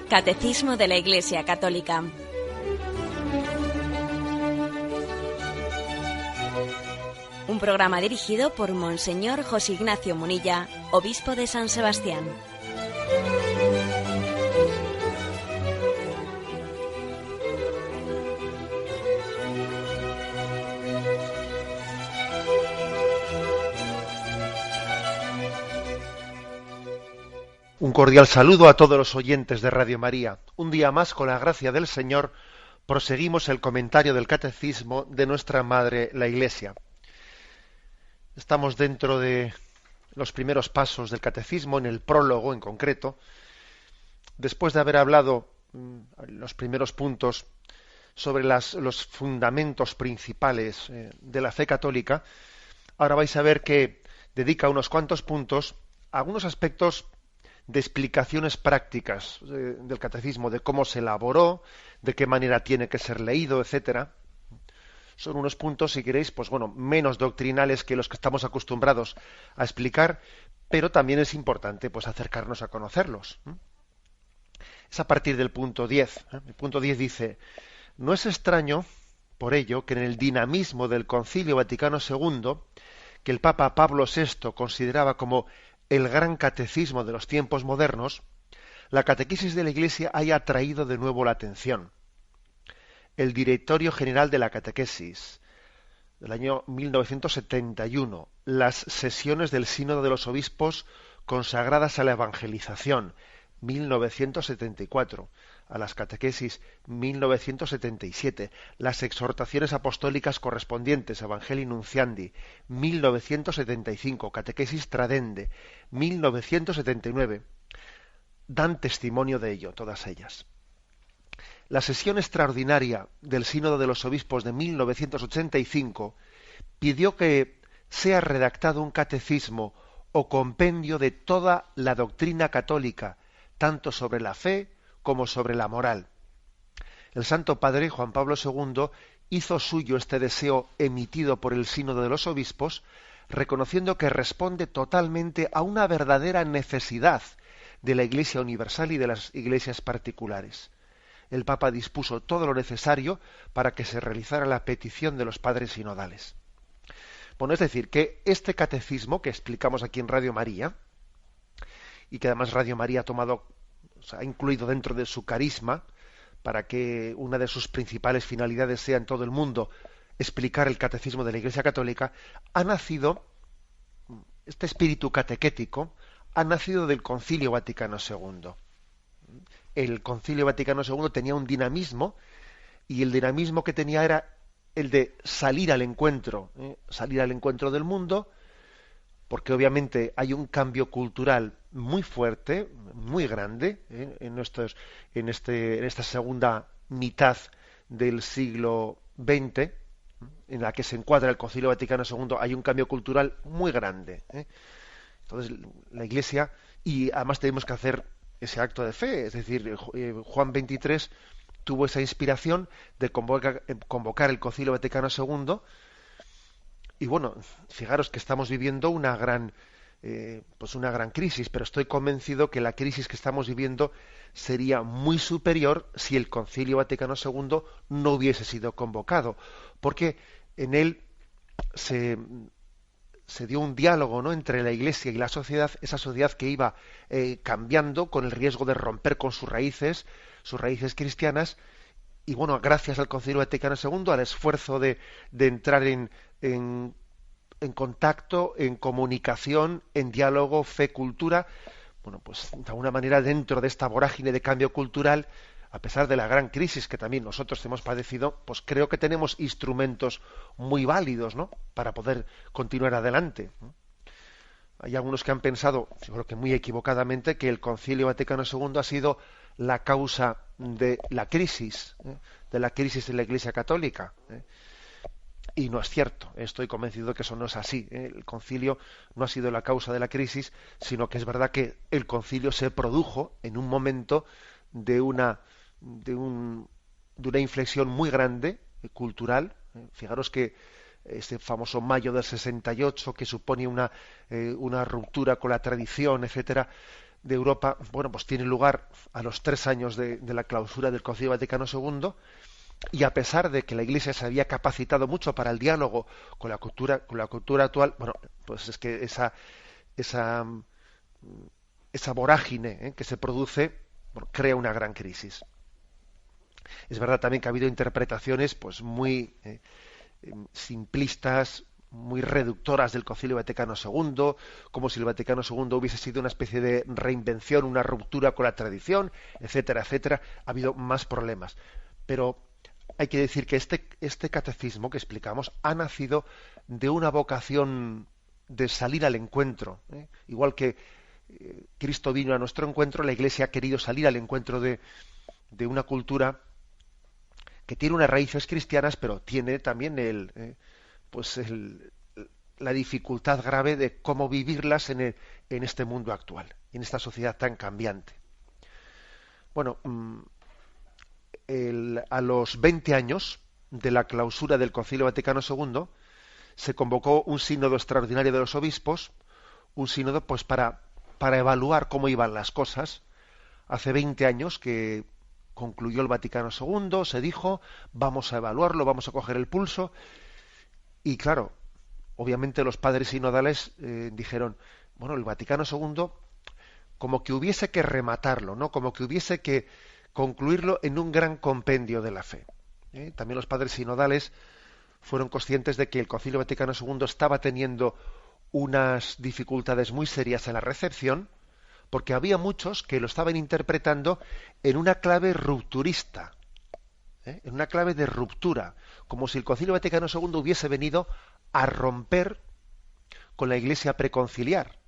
Catecismo de la Iglesia Católica. Un programa dirigido por Monseñor José Ignacio Munilla, obispo de San Sebastián. Un cordial saludo a todos los oyentes de Radio María. Un día más, con la gracia del Señor, proseguimos el comentario del Catecismo de nuestra Madre, la Iglesia. Estamos dentro de los primeros pasos del Catecismo, en el prólogo en concreto. Después de haber hablado los primeros puntos sobre los fundamentos principales de la fe católica, ahora vais a ver que dedica unos cuantos puntos a algunos aspectos de explicaciones prácticas del catecismo, de cómo se elaboró, de qué manera tiene que ser leído, etcétera. Son unos puntos, si queréis, pues bueno, menos doctrinales que los que estamos acostumbrados a explicar, pero también es importante pues acercarnos a conocerlos. Es a partir del punto 10. El punto 10 dice: no es extraño, por ello, que en el dinamismo del Concilio Vaticano II, que el Papa Pablo VI consideraba como el gran catecismo de los tiempos modernos, la catequesis de la Iglesia haya atraído de nuevo la atención. El Directorio General de la Catequesis, del año 1971, las sesiones del Sínodo de los Obispos consagradas a la evangelización, 1974, a las catequesis, 1977, las exhortaciones apostólicas correspondientes, Evangelii Nunciandi, 1975, catequesis Tradende, 1979, dan testimonio de ello, todas ellas. La sesión extraordinaria del Sínodo de los Obispos de 1985 pidió que sea redactado un catecismo o compendio de toda la doctrina católica, tanto sobre la fe como sobre la moral. El Santo Padre Juan Pablo II hizo suyo este deseo emitido por el Sínodo de los Obispos, reconociendo que responde totalmente a una verdadera necesidad de la Iglesia universal y de las iglesias particulares. El Papa dispuso todo lo necesario para que se realizara la petición de los padres sinodales. Bueno, es decir, que este catecismo que explicamos aquí en Radio María, y que además Radio María ha tomado, ha incluido dentro de su carisma, para que una de sus principales finalidades sea en todo el mundo explicar el catecismo de la Iglesia Católica, ha nacido, este espíritu catequético, ha nacido del Concilio Vaticano II. El Concilio Vaticano II tenía un dinamismo, y el dinamismo que tenía era el de salir al encuentro del mundo, porque obviamente hay un cambio cultural muy fuerte, muy grande, en esta segunda mitad del siglo XX, en la que se encuadra el Concilio Vaticano II, hay un cambio cultural muy grande. Entonces, la Iglesia, y además tenemos que hacer ese acto de fe, es decir, Juan XXIII tuvo esa inspiración de convocar el Concilio Vaticano II. Y bueno, fijaros que estamos viviendo una gran crisis, pero estoy convencido que la crisis que estamos viviendo sería muy superior si el Concilio Vaticano II no hubiese sido convocado, porque en él se dio un diálogo, ¿no?, entre la Iglesia y la sociedad, esa sociedad que iba cambiando con el riesgo de romper con sus raíces cristianas. Y bueno, gracias al Concilio Vaticano II, al esfuerzo de entrar en contacto, en comunicación, en diálogo, fe, cultura, bueno, pues de alguna manera dentro de esta vorágine de cambio cultural, a pesar de la gran crisis que también nosotros hemos padecido, pues creo que tenemos instrumentos muy válidos, ¿no?, para poder continuar adelante. Hay algunos que han pensado, yo creo que muy equivocadamente, que el Concilio Vaticano II ha sido la causa de la crisis de la Iglesia Católica. Y no es cierto, estoy convencido de que eso no es así. El concilio no ha sido la causa de la crisis, sino que es verdad que el concilio se produjo en un momento de una inflexión muy grande, cultural. Fijaros que este famoso mayo del 68, que supone una ruptura con la tradición, etcétera, de Europa, bueno, pues tiene lugar a los 3 años de la clausura del Concilio Vaticano II, y a pesar de que la Iglesia se había capacitado mucho para el diálogo con la cultura actual, bueno, pues es que esa, esa vorágine, que se produce, bueno, crea una gran crisis. Es verdad también que ha habido interpretaciones pues muy simplistas, muy reductoras del Concilio Vaticano II, como si el Vaticano II hubiese sido una especie de reinvención, una ruptura con la tradición, etcétera, etcétera. Ha habido más problemas. Pero hay que decir que este catecismo que explicamos ha nacido de una vocación de salir al encuentro. Igual que Cristo vino a nuestro encuentro, la Iglesia ha querido salir al encuentro de una cultura que tiene unas raíces cristianas, pero tiene también la dificultad grave de cómo vivirlas en este mundo actual, en esta sociedad tan cambiante. Bueno, a los 20 años de la clausura del Concilio Vaticano II, se convocó un sínodo extraordinario de los obispos, un sínodo pues para evaluar cómo iban las cosas. Hace 20 años que concluyó el Vaticano II, se dijo, vamos a evaluarlo, vamos a coger el pulso, y claro, obviamente los padres sinodales dijeron, bueno, el Vaticano II como que hubiese que rematarlo, ¿no? Como que hubiese que concluirlo en un gran compendio de la fe. También los padres sinodales fueron conscientes de que el Concilio Vaticano II estaba teniendo unas dificultades muy serias en la recepción, porque había muchos que lo estaban interpretando en una clave rupturista, en una clave de ruptura, como si el Concilio Vaticano II hubiese venido a romper con la Iglesia preconciliar.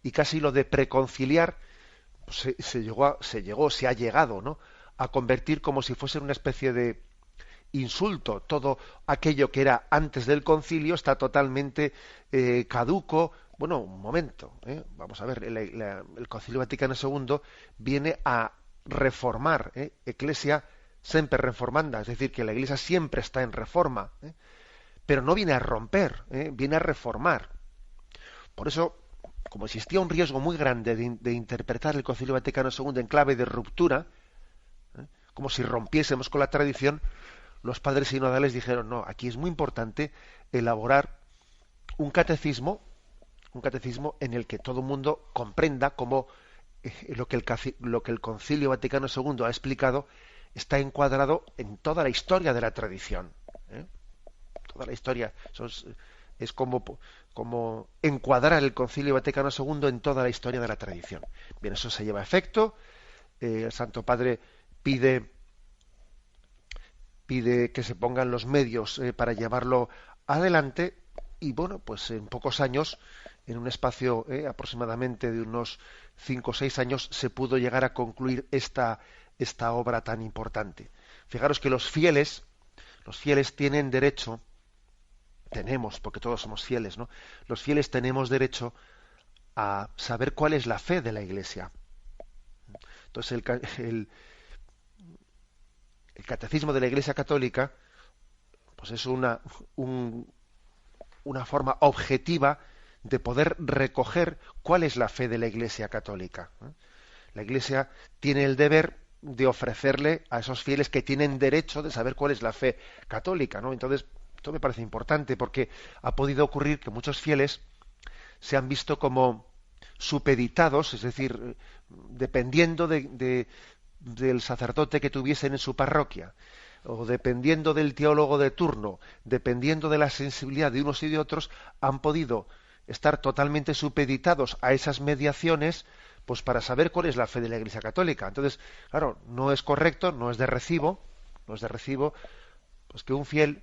Y casi lo de preconciliar pues, se ha llegado, ¿no?, a convertir como si fuese una especie de insulto. Todo aquello que era antes del concilio está totalmente caduco. Bueno, un momento, vamos a ver, el Concilio Vaticano II viene a reformar, Ecclesia sempre reformanda, es decir, que la Iglesia siempre está en reforma, pero no viene a romper, viene a reformar. Por eso, como existía un riesgo muy grande de interpretar el Concilio Vaticano II en clave de ruptura, como si rompiésemos con la tradición, los padres sinodales dijeron, no, aquí es muy importante elaborar un catecismo en el que todo el mundo comprenda cómo lo que el Concilio Vaticano II ha explicado está encuadrado en toda la historia de la tradición. Toda la historia. Es como encuadrar el Concilio Vaticano II en toda la historia de la tradición. Bien, eso se lleva a efecto. El Santo Padre pide que se pongan los medios para llevarlo adelante, y bueno, pues en pocos años, en un espacio aproximadamente de unos 5 o 6 años, se pudo llegar a concluir esta obra tan importante. Fijaros que los fieles tienen derecho, porque todos somos fieles, ¿no? Los fieles tenemos derecho a saber cuál es la fe de la Iglesia. Entonces el catecismo de la Iglesia Católica pues es una forma objetiva de poder recoger cuál es la fe de la Iglesia Católica. La Iglesia tiene el deber de ofrecerle a esos fieles que tienen derecho de saber cuál es la fe católica, ¿no? Entonces, esto me parece importante porque ha podido ocurrir que muchos fieles se han visto como supeditados, es decir, dependiendo del sacerdote que tuviesen en su parroquia, o dependiendo del teólogo de turno, dependiendo de la sensibilidad de unos y de otros, han podido estar totalmente supeditados a esas mediaciones, pues para saber cuál es la fe de la Iglesia Católica. Entonces, claro, no es correcto, no es de recibo, pues que un fiel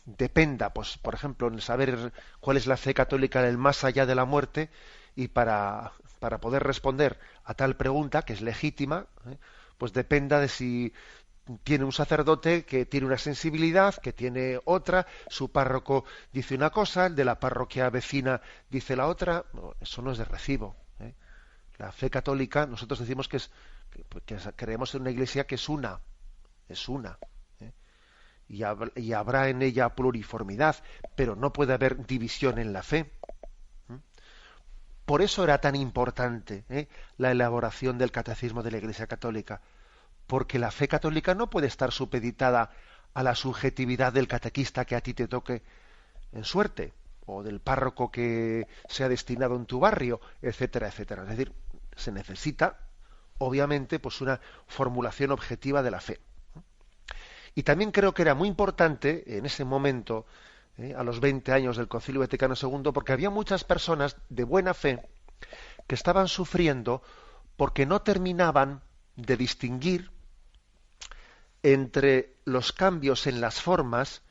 dependa, pues, por ejemplo, en saber cuál es la fe católica en el más allá de la muerte, y para poder responder a tal pregunta, que es legítima, pues dependa de si tiene un sacerdote que tiene una sensibilidad, que tiene otra, su párroco dice una cosa, el de la parroquia vecina dice la otra. No, eso no es de recibo. La fe católica, nosotros decimos que creemos en una iglesia que es una. Y habrá en ella pluriformidad, pero no puede haber división en la fe. Por eso era tan importante la elaboración del catecismo de la Iglesia Católica, porque la fe católica no puede estar supeditada a la subjetividad del catequista que a ti te toque en suerte, o del párroco que sea destinado en tu barrio, etcétera, etcétera. Es decir, se necesita, obviamente, pues una formulación objetiva de la fe. Y también creo que era muy importante en ese momento, a los 20 años del Concilio Vaticano II, porque había muchas personas de buena fe que estaban sufriendo porque no terminaban de distinguir entre los cambios en las formas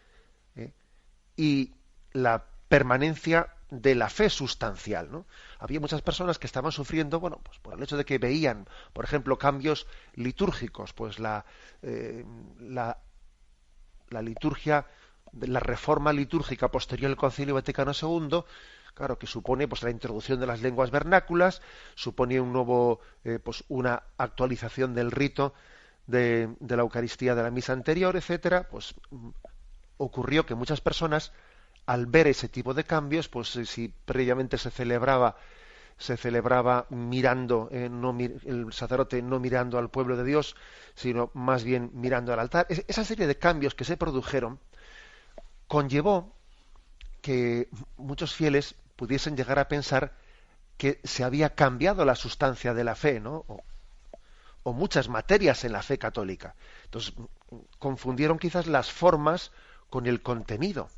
y la permanencia de la fe sustancial, ¿no? Había muchas personas que estaban sufriendo, bueno, pues por el hecho de que veían, por ejemplo, cambios litúrgicos, pues la liturgia, la reforma litúrgica posterior al Concilio Vaticano II, claro, que supone pues la introducción de las lenguas vernáculas, supone un nuevo, pues una actualización del rito de la Eucaristía de la misa anterior, etcétera. Pues ocurrió que muchas personas, al ver ese tipo de cambios, pues si previamente se celebraba mirando, el sacerdote no mirando al pueblo de Dios, sino más bien mirando al altar. Esa serie de cambios que se produjeron conllevó que muchos fieles pudiesen llegar a pensar que se había cambiado la sustancia de la fe, ¿no? O muchas materias en la fe católica. Entonces, confundieron quizás las formas con el contenido.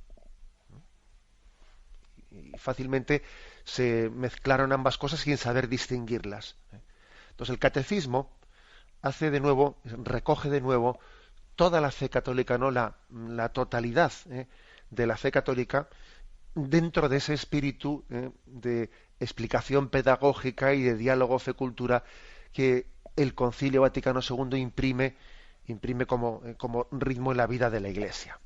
Y fácilmente se mezclaron ambas cosas sin saber distinguirlas. Entonces el catecismo recoge de nuevo toda la fe católica, no la totalidad de la fe católica, dentro de ese espíritu de explicación pedagógica y de diálogo fe-cultura que el Concilio Vaticano II imprime como ritmo en la vida de la Iglesia.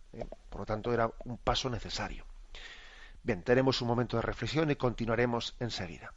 Por lo tanto, era un paso necesario. Bien, tenemos un momento de reflexión y continuaremos enseguida.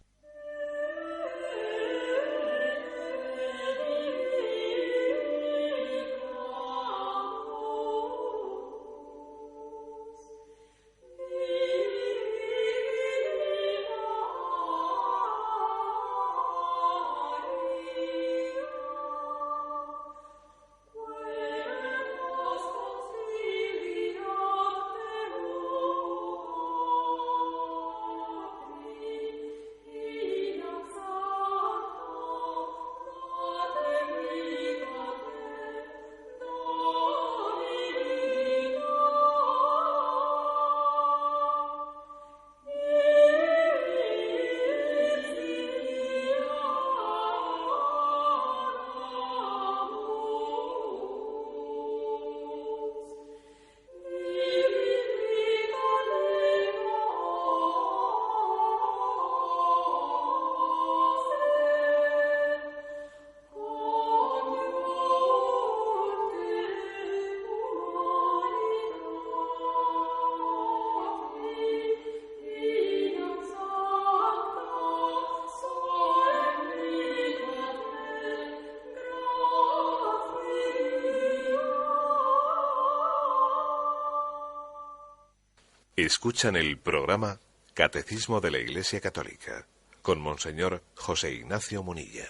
Escuchan el programa Catecismo de la Iglesia Católica con Monseñor José Ignacio Munilla.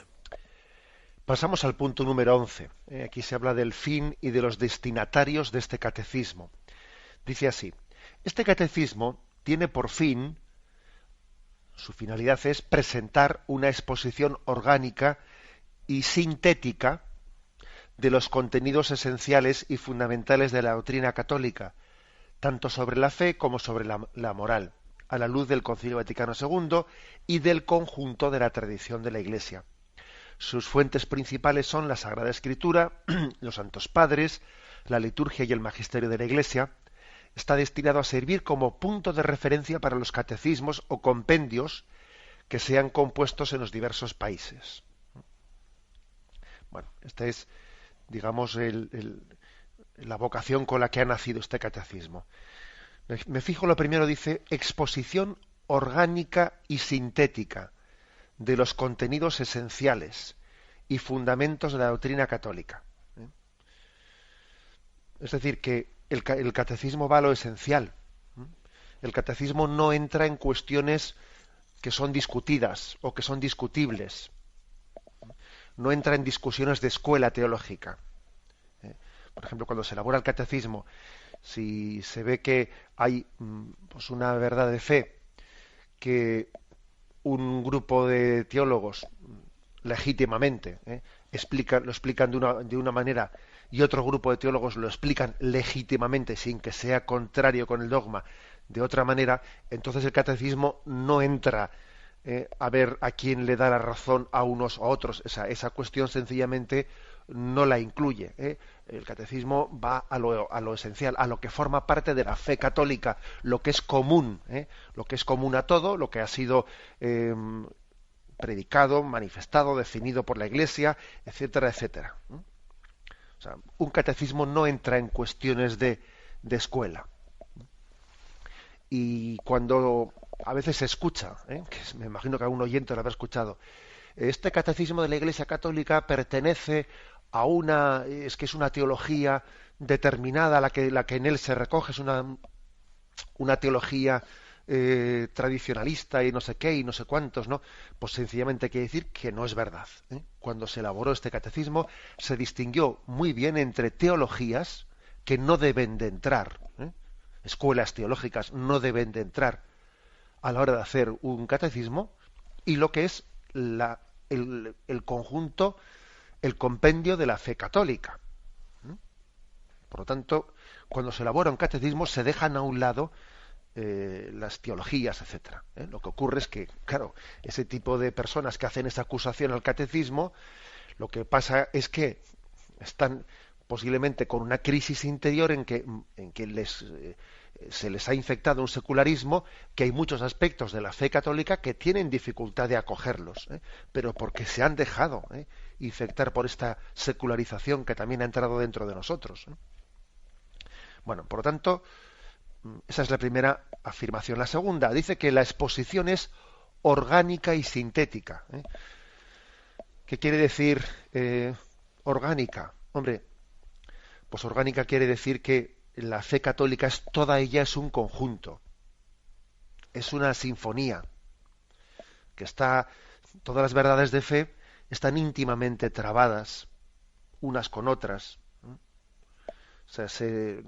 Pasamos al punto número 11. Aquí se habla del fin y de los destinatarios de este catecismo. Dice así: este catecismo tiene por fin, su finalidad es presentar una exposición orgánica y sintética de los contenidos esenciales y fundamentales de la doctrina católica, tanto sobre la fe como sobre la moral, a la luz del Concilio Vaticano II y del conjunto de la tradición de la Iglesia. Sus fuentes principales son la Sagrada Escritura, los Santos Padres, la liturgia y el magisterio de la Iglesia. Está destinado a servir como punto de referencia para los catecismos o compendios que sean compuestos en los diversos países. Bueno, esta es, digamos, la vocación con la que ha nacido este catecismo. Me fijo, lo primero dice exposición orgánica y sintética de los contenidos esenciales y fundamentos de la doctrina católica. Es decir, que el catecismo va a lo esencial. El catecismo no entra en cuestiones que son discutidas o que son discutibles. No entra en discusiones de escuela teológica. Por ejemplo, cuando se elabora el catecismo, si se ve que hay pues una verdad de fe que un grupo de teólogos legítimamente lo explican de una manera y otro grupo de teólogos lo explican legítimamente sin que sea contrario con el dogma de otra manera, entonces el catecismo no entra a ver a quién le da la razón a unos o a otros. Esa cuestión sencillamente no la incluye. El catecismo va a lo esencial, a lo que forma parte de la fe católica, lo que es común, lo que es común a todo, lo que ha sido predicado, manifestado, definido por la Iglesia, etcétera, etcétera. O sea, un catecismo no entra en cuestiones de escuela. Y cuando a veces se escucha, que me imagino que algún oyente lo habrá escuchado, este catecismo de la Iglesia Católica pertenece a es que es una teología determinada, la que en él se recoge, es una teología tradicionalista y no sé qué y no sé cuántos, ¿no? Pues sencillamente quiere decir que no es verdad. Cuando se elaboró este catecismo se distinguió muy bien entre teologías que no deben de entrar, escuelas teológicas no deben de entrar a la hora de hacer un catecismo, y lo que es el conjunto, el compendio de la fe católica. Por lo tanto, cuando se elabora un catecismo se dejan a un lado las teologías, etcétera. Lo que ocurre es que, claro, ese tipo de personas que hacen esa acusación al catecismo, lo que pasa es que están posiblemente con una crisis interior en que se les ha infectado un secularismo, que hay muchos aspectos de la fe católica que tienen dificultad de acogerlos, pero porque se han dejado infectar por esta secularización que también ha entrado dentro de nosotros. Bueno, por lo tanto, esa es la primera afirmación. La segunda dice que la exposición es orgánica y sintética. ¿Qué quiere decir orgánica? Hombre, pues orgánica quiere decir que la fe católica toda ella es un conjunto, es una sinfonía, que todas las verdades de fe están íntimamente trabadas unas con otras. O sea,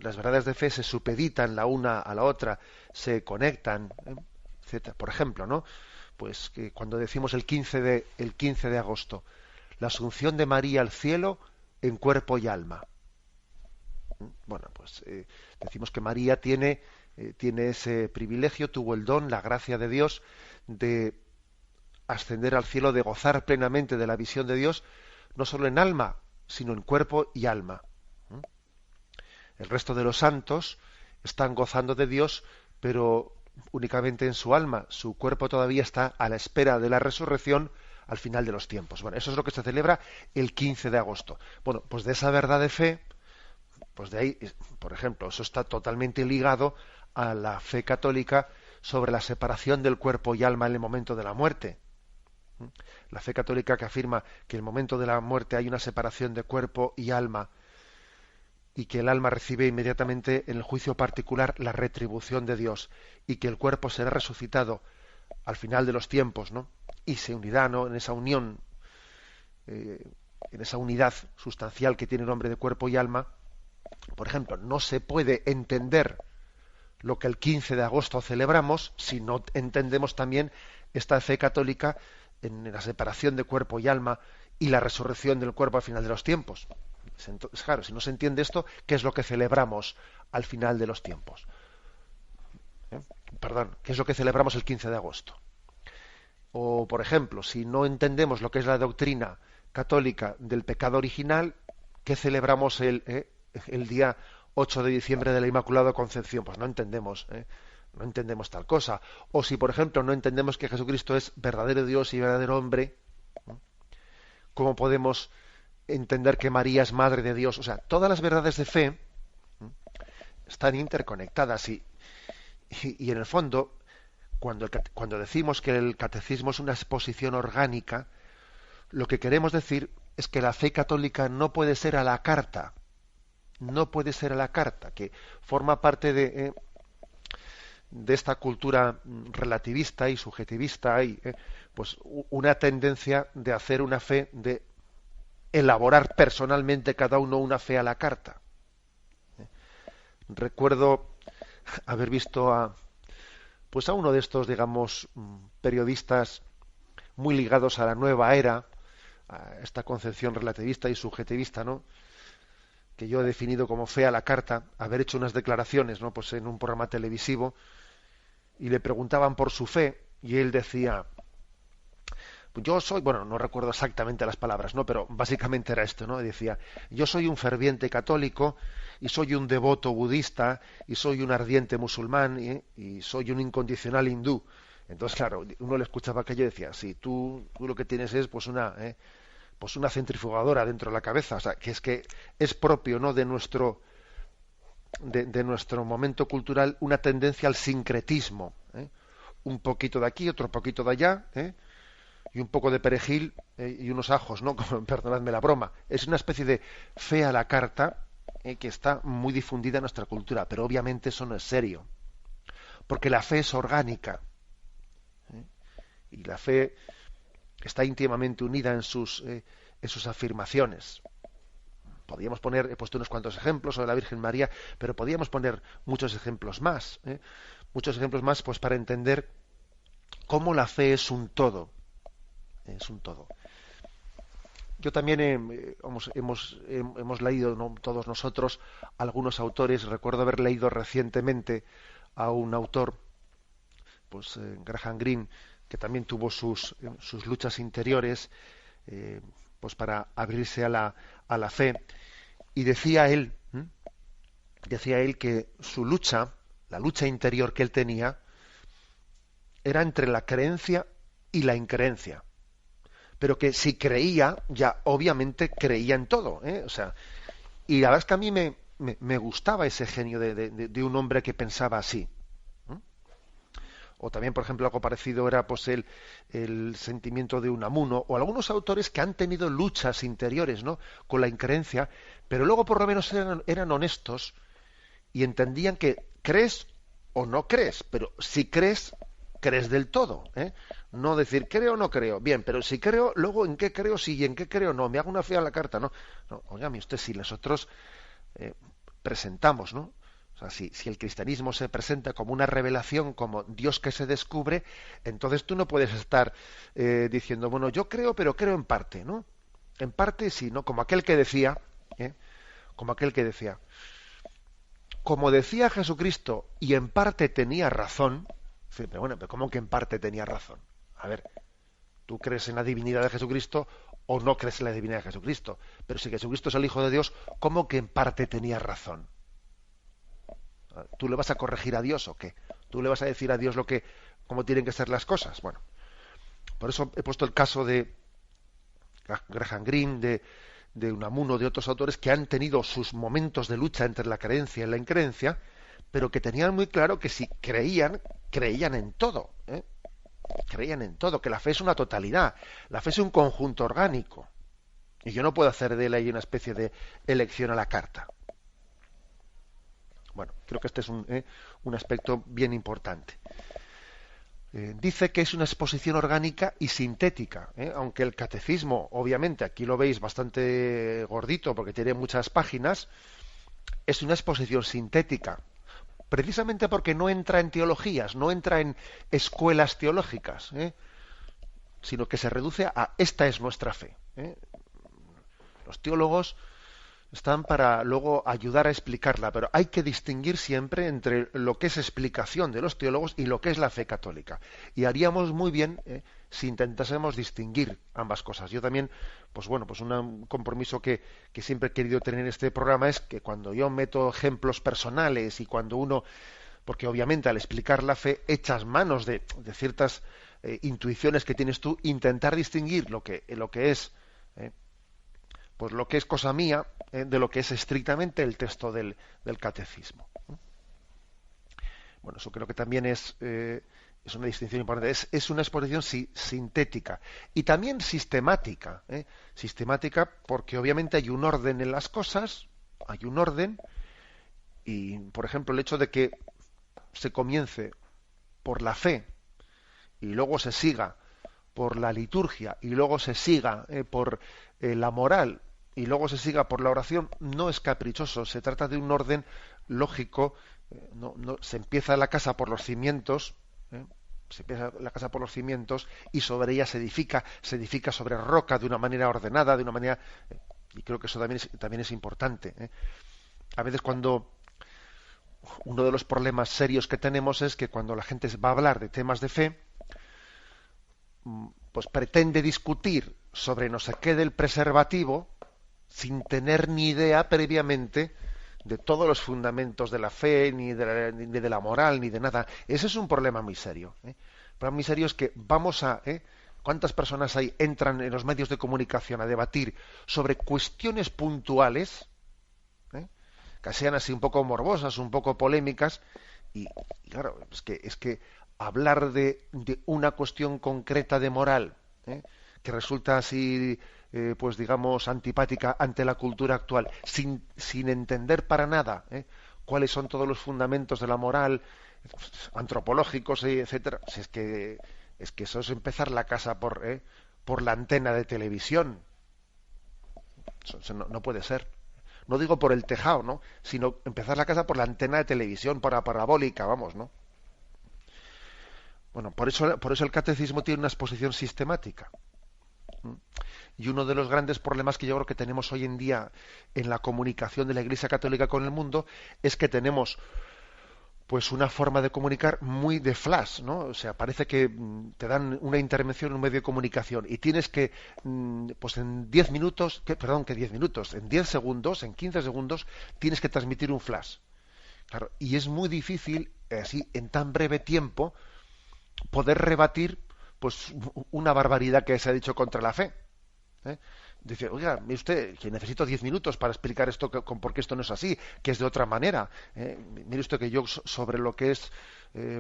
las verdades de fe se supeditan la una a la otra, se conectan, etcétera. Por ejemplo, ¿no? Pues que cuando decimos el 15 de agosto, la asunción de María al cielo en cuerpo y alma. Bueno, pues decimos que María tiene ese privilegio, tuvo el don, la gracia de Dios de ascender al cielo, de gozar plenamente de la visión de Dios, no solo en alma, sino en cuerpo y alma. El resto de los santos están gozando de Dios, pero únicamente en su alma. Su cuerpo todavía está a la espera de la resurrección al final de los tiempos. Bueno, eso es lo que se celebra el 15 de agosto. Bueno, pues de esa verdad de fe, pues de ahí, por ejemplo, eso está totalmente ligado a la fe católica sobre la separación del cuerpo y alma en el momento de la muerte. La fe católica que afirma que en el momento de la muerte hay una separación de cuerpo y alma y que el alma recibe inmediatamente en el juicio particular la retribución de Dios y que el cuerpo será resucitado al final de los tiempos, ¿no? Y se unirá, ¿no?, en esa unión, en esa unidad sustancial que tiene el hombre de cuerpo y alma. Por ejemplo, no se puede entender lo que el 15 de agosto celebramos si no entendemos también esta fe católica en la separación de cuerpo y alma y la resurrección del cuerpo al final de los tiempos. Entonces, claro, si no se entiende esto, ¿qué es lo que celebramos al final de los tiempos? ¿Qué es lo que celebramos el 15 de agosto? O, por ejemplo, si no entendemos lo que es la doctrina católica del pecado original, ¿qué celebramos el día 8 de diciembre de la Inmaculada Concepción? Pues no entendemos tal cosa. O si, por ejemplo, no entendemos que Jesucristo es verdadero Dios y verdadero hombre, ¿cómo podemos entender que María es madre de Dios? O sea, todas las verdades de fe están interconectadas y en el fondo, cuando decimos que el catecismo es una exposición orgánica, lo que queremos decir es que la fe católica no puede ser a la carta, que forma parte de esta cultura relativista y subjetivista hay pues una tendencia de hacer una fe, de elaborar personalmente cada uno una fe a la carta. Recuerdo haber visto a uno de estos, digamos, periodistas muy ligados a la nueva era, a esta concepción relativista y subjetivista, ¿no?, que yo he definido como fe a la carta, haber hecho unas declaraciones, ¿no?, pues en un programa televisivo, y le preguntaban por su fe y él decía: yo soy, bueno, no recuerdo exactamente las palabras, ¿no?, pero básicamente era esto, ¿no? Decía: yo soy un ferviente católico y soy un devoto budista y soy un ardiente musulmán y soy un incondicional hindú. Entonces, claro, uno le escuchaba aquello y decía: sí, tú lo que tienes es pues una centrifugadora dentro de la cabeza. O sea, que es propio, ¿no?, de nuestro momento cultural, una tendencia al sincretismo, un poquito de aquí, otro poquito de allá, y un poco de perejil y unos ajos, ¿no? Perdonadme la broma. Es una especie de fe a la carta que está muy difundida en nuestra cultura, pero obviamente eso no es serio, porque la fe es orgánica, y la fe está íntimamente unida en sus afirmaciones. Podríamos poner, he puesto unos cuantos ejemplos sobre la Virgen María, pero podríamos poner muchos ejemplos más, pues para entender cómo la fe es un todo. Es un todo. Yo también hemos leído, ¿no?, todos nosotros, algunos autores. Recuerdo haber leído recientemente a un autor, pues Graham Greene, que también tuvo sus luchas interiores, pues para abrirse a la fe, y decía él que su lucha, la lucha interior que él tenía, era entre la creencia y la increencia, pero que si creía, ya obviamente creía en todo, o sea, y la verdad es que a mí me gustaba ese genio de un hombre que pensaba así. O también, por ejemplo, algo parecido era pues el sentimiento de Unamuno, o algunos autores que han tenido luchas interiores, ¿no?, con la increencia, pero luego por lo menos eran honestos y entendían que crees o no crees, pero si crees, crees del todo, no decir creo o no creo, bien, pero si creo, luego en qué creo sí y en qué creo no, me hago una fe a la carta, no, óigame usted, si nosotros presentamos, ¿no?, o sea, si el cristianismo se presenta como una revelación, como Dios que se descubre, entonces tú no puedes estar diciendo, bueno, yo creo, pero creo en parte, ¿no? En parte sí, ¿no? Como aquel que decía, como decía Jesucristo, y en parte tenía razón. Sí, pero bueno, pero ¿cómo que en parte tenía razón? A ver, ¿tú crees en la divinidad de Jesucristo o no crees en la divinidad de Jesucristo? Pero si Jesucristo es el Hijo de Dios, ¿cómo que en parte tenía razón? ¿Tú le vas a corregir a Dios o qué? ¿Tú le vas a decir a Dios cómo tienen que ser las cosas? Bueno, por eso he puesto el caso de Graham Greene, de Unamuno, de otros autores que han tenido sus momentos de lucha entre la creencia y la increencia, pero que tenían muy claro que si creían en todo, creían en todo, que la fe es una totalidad, la fe es un conjunto orgánico, y yo no puedo hacer de él ahí una especie de elección a la carta. Bueno, creo que este es un aspecto bien importante. Dice que es una exposición orgánica y sintética, aunque el catecismo, obviamente, aquí lo veis bastante gordito porque tiene muchas páginas, es una exposición sintética, precisamente porque no entra en teologías, no entra en escuelas teológicas, sino que se reduce a esta es nuestra fe. Los teólogos están para luego ayudar a explicarla, pero hay que distinguir siempre entre lo que es explicación de los teólogos y lo que es la fe católica. Y haríamos muy bien si intentásemos distinguir ambas cosas. Yo también, pues bueno, pues un compromiso que siempre he querido tener en este programa es que cuando yo meto ejemplos personales y cuando uno, porque obviamente al explicar la fe echas manos de ciertas intuiciones que tienes tú, intentar distinguir lo que es pues lo que es cosa mía de lo que es estrictamente el texto del catecismo. Bueno, eso creo que también es una distinción importante. Es una exposición sintética y también sistemática. Sistemática porque obviamente hay un orden en las cosas, hay un orden, y por ejemplo el hecho de que se comience por la fe y luego se siga por la liturgia y luego se siga por la moral y luego se siga por la oración, no es caprichoso, se trata de un orden lógico. Se empieza la casa por los cimientos, se empieza la casa por los cimientos y sobre ella se edifica sobre roca de una manera ordenada, de una manera, y creo que eso también es importante. A veces cuando uno de los problemas serios que tenemos es que cuando la gente va a hablar de temas de fe, pues pretende discutir sobre no sé qué del preservativo sin tener ni idea previamente de todos los fundamentos de la fe, ni de la moral, ni de nada. Ese es un problema muy serio. El problema muy serio es que ¿cuántas personas entran en los medios de comunicación a debatir sobre cuestiones puntuales, que sean así un poco morbosas, un poco polémicas, y claro, es que hablar de una cuestión concreta de moral, que resulta así, pues digamos, antipática ante la cultura actual, sin entender para nada cuáles son todos los fundamentos de la moral, antropológicos, etcétera, si es que eso es empezar la casa por la antena de televisión. Eso no puede ser. No digo por el tejado, ¿no? Sino empezar la casa por la antena de televisión, por la parabólica, vamos, ¿no? Bueno, por eso el catecismo tiene una exposición sistemática. Y uno de los grandes problemas que yo creo que tenemos hoy en día en la comunicación de la Iglesia Católica con el mundo es que tenemos pues una forma de comunicar muy de flash, ¿no? O sea, parece que te dan una intervención en un medio de comunicación y tienes que, pues en 10 minutos, que 10 minutos, en 10 segundos, en 15 segundos, tienes que transmitir un flash. Claro, y es muy difícil, así, en tan breve tiempo, poder rebatir pues una barbaridad que se ha dicho contra la fe. Dice, oiga, mire usted, que necesito 10 minutos para explicar esto, por qué esto no es así, que es de otra manera. Mire usted que yo sobre lo que es,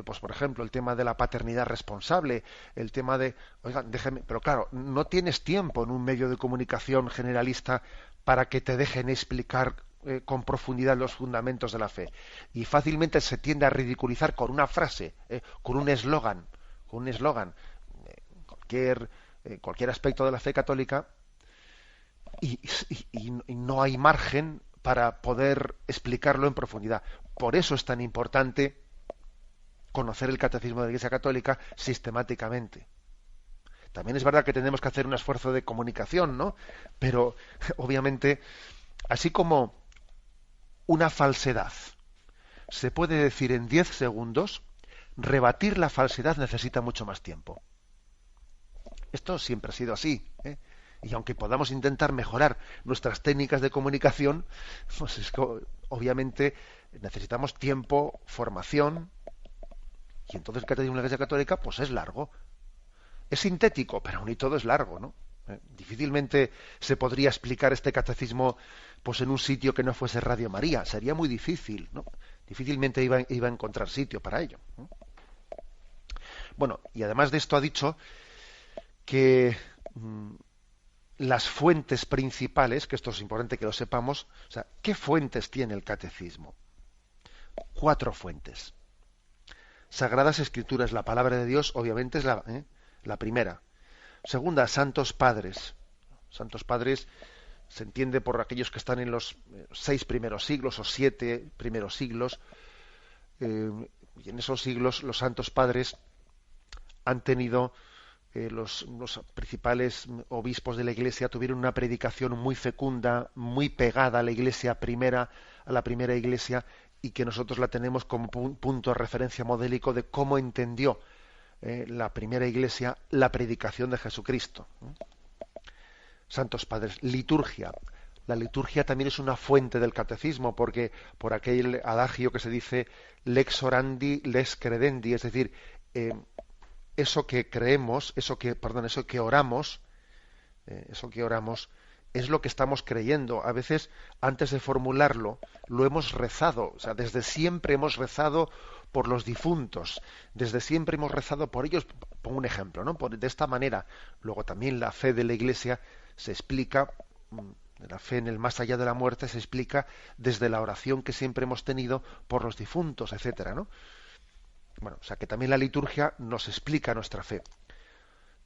pues por ejemplo, el tema de la paternidad responsable, el tema de, oiga, déjeme, pero claro, no tienes tiempo en un medio de comunicación generalista para que te dejen explicar con profundidad los fundamentos de la fe. Y fácilmente se tiende a ridiculizar con una frase, con un eslogan, cualquier aspecto de la fe católica, y no hay margen para poder explicarlo en profundidad. Por eso es tan importante conocer el catecismo de la Iglesia Católica sistemáticamente. También es verdad que tenemos que hacer un esfuerzo de comunicación, ¿no? Pero obviamente, así como una falsedad se puede decir en 10 segundos, rebatir la falsedad necesita mucho más tiempo. Esto siempre ha sido así, y aunque podamos intentar mejorar nuestras técnicas de comunicación, pues es que obviamente necesitamos tiempo, formación, y entonces el catecismo de la Iglesia Católica pues es largo. Es sintético, pero aún y todo es largo, ¿no? Difícilmente se podría explicar este catecismo pues en un sitio que no fuese Radio María. Sería muy difícil, ¿no? Difícilmente iba a encontrar sitio para ello, ¿no? Bueno, y además de esto ha dicho que las fuentes principales, que esto es importante que lo sepamos, o sea, ¿qué fuentes tiene el catecismo? 4 fuentes. Sagradas Escrituras, la palabra de Dios, obviamente es la primera. Segunda, santos padres. Santos padres se entiende por aquellos que están en los 6 primeros siglos o 7 primeros siglos. Y en esos siglos los santos padres han tenido, los principales obispos de la Iglesia tuvieron una predicación muy fecunda, muy pegada a la Iglesia primera, a la primera Iglesia, y que nosotros la tenemos como punto de referencia modélico de cómo entendió la primera Iglesia la predicación de Jesucristo. Santos padres. Liturgia. La liturgia también es una fuente del catecismo, porque por aquel adagio que se dice lex orandi, lex credendi, es decir, eso que creemos, eso que oramos, es lo que estamos creyendo. A veces, antes de formularlo, lo hemos rezado. O sea, desde siempre hemos rezado por los difuntos. Desde siempre hemos rezado por ellos. Pongo un ejemplo, ¿no? De esta manera. Luego también la fe de la Iglesia se explica, la fe en el más allá de la muerte se explica desde la oración que siempre hemos tenido por los difuntos, etcétera, ¿no? Bueno, o sea que también la liturgia nos explica nuestra fe.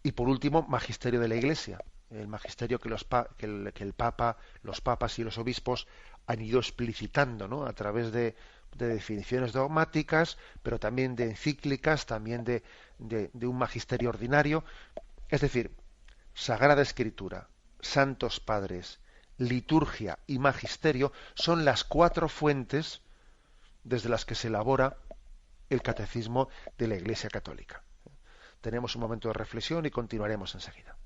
Y por último, magisterio de la Iglesia. El magisterio que el Papa, los papas y los obispos han ido explicitando, ¿no? A través de definiciones dogmáticas, pero también de encíclicas, también de un magisterio ordinario. Es decir, Sagrada Escritura, Santos Padres, liturgia y magisterio son las 4 fuentes desde las que se elabora el catecismo de la Iglesia Católica. Tenemos un momento de reflexión y continuaremos enseguida.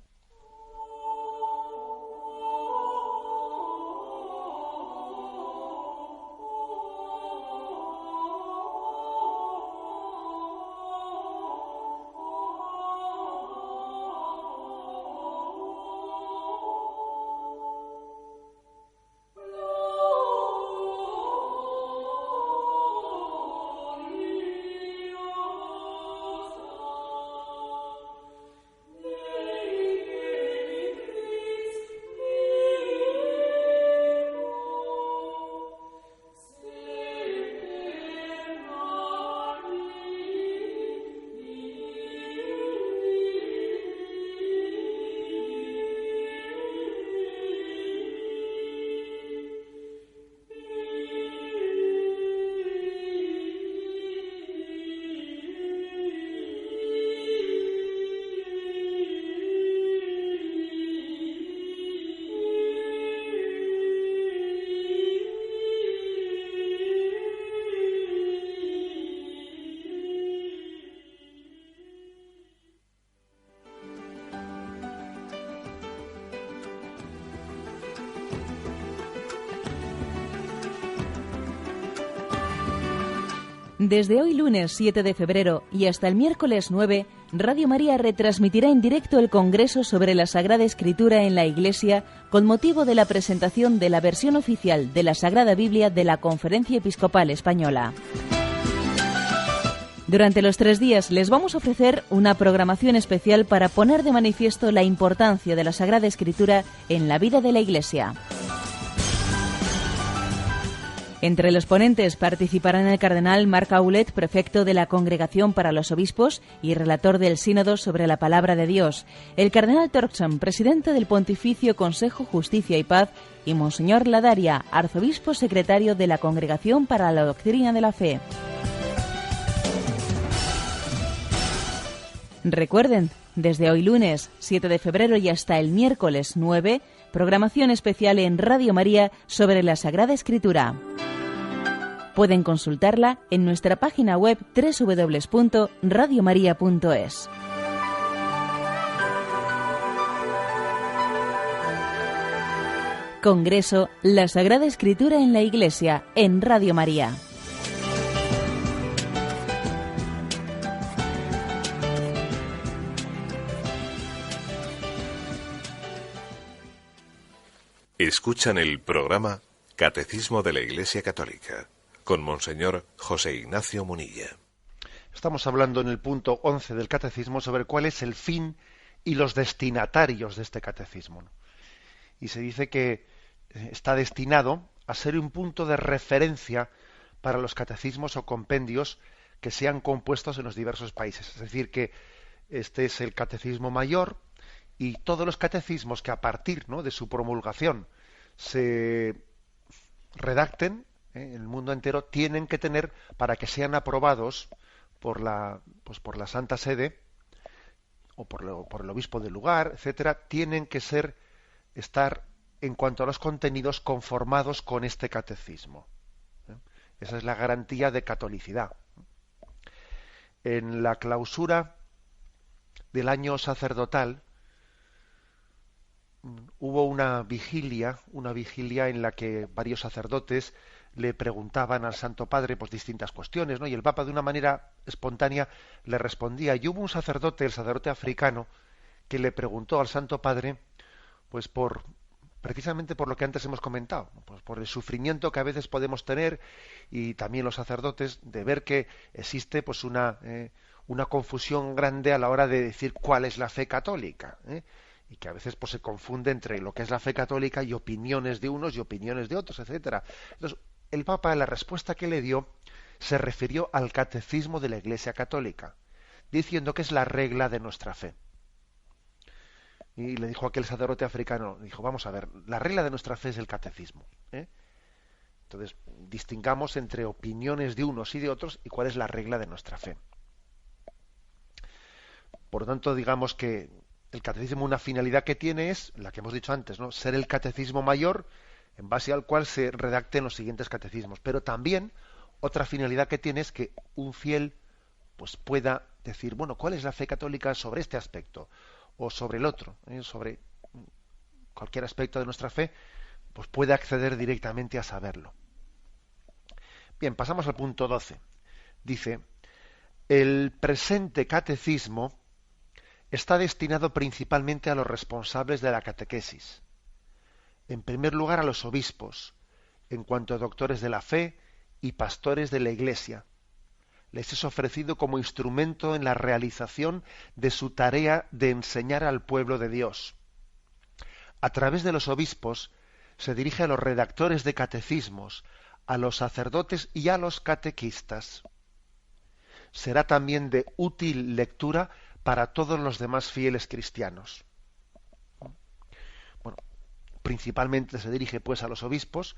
Desde hoy lunes 7 de febrero y hasta el miércoles 9, Radio María retransmitirá en directo el Congreso sobre la Sagrada Escritura en la Iglesia con motivo de la presentación de la versión oficial de la Sagrada Biblia de la Conferencia Episcopal Española. Durante los 3 días les vamos a ofrecer una programación especial para poner de manifiesto la importancia de la Sagrada Escritura en la vida de la Iglesia. Entre los ponentes participarán el cardenal Marc Aulet, prefecto de la Congregación para los Obispos y relator del Sínodo sobre la Palabra de Dios, el cardenal Torkson, presidente del Pontificio Consejo Justicia y Paz, y Monseñor Ladaria, arzobispo secretario de la Congregación para la Doctrina de la Fe. Recuerden, desde hoy lunes 7 de febrero y hasta el miércoles 9, programación especial en Radio María sobre la Sagrada Escritura. Pueden consultarla en nuestra página web www.radiomaria.es. Congreso La Sagrada Escritura en la Iglesia en Radio María. Escuchan el programa Catecismo de la Iglesia Católica con Monseñor José Ignacio Munilla. Estamos hablando en el punto 11 del Catecismo sobre cuál es el fin y los destinatarios de este Catecismo. Y se dice que está destinado a ser un punto de referencia para los catecismos o compendios que sean compuestos en los diversos países. Es decir, que este es el Catecismo Mayor y todos los catecismos que a partir, ¿no?, de su promulgación se redacten en el mundo entero tienen que tener, para que sean aprobados por la Santa Sede o por el obispo del lugar, etcétera, tienen que estar en cuanto a los contenidos conformados con este catecismo. Esa es la garantía de catolicidad. En la clausura del año sacerdotal hubo una vigilia en la que varios sacerdotes le preguntaban al Santo Padre pues distintas cuestiones, ¿no? Y el Papa de una manera espontánea le respondía. Y hubo un sacerdote, el sacerdote africano, que le preguntó al Santo Padre pues precisamente por lo que antes hemos comentado, pues por el sufrimiento que a veces podemos tener, y también los sacerdotes, de ver que existe pues una confusión grande a la hora de decir cuál es la fe católica, y que a veces pues se confunde entre lo que es la fe católica y opiniones de unos y opiniones de otros, etcétera. Entonces, el Papa, la respuesta que le dio, se refirió al catecismo de la Iglesia Católica, diciendo que es la regla de nuestra fe. Y le dijo a aquel sacerdote africano, dijo, vamos a ver, la regla de nuestra fe es el catecismo, ¿eh? Entonces, distingamos entre opiniones de unos y de otros y cuál es la regla de nuestra fe. Por lo tanto, digamos que el catecismo, una finalidad que tiene es, la que hemos dicho antes, ¿no?, ser el catecismo mayor en base al cual se redacten los siguientes catecismos. Pero también otra finalidad que tiene es que un fiel pues pueda decir, bueno, ¿cuál es la fe católica sobre este aspecto? O sobre el otro, sobre cualquier aspecto de nuestra fe, pues puede acceder directamente a saberlo. Bien, pasamos al punto 12. Dice, el presente catecismo está destinado principalmente a los responsables de la catequesis. En primer lugar, a los obispos, en cuanto a doctores de la fe y pastores de la Iglesia. Les es ofrecido como instrumento en la realización de su tarea de enseñar al pueblo de Dios. A través de los obispos se dirige a los redactores de catecismos, a los sacerdotes y a los catequistas. Será también de útil lectura para todos los demás fieles cristianos. Bueno, principalmente se dirige pues a los obispos,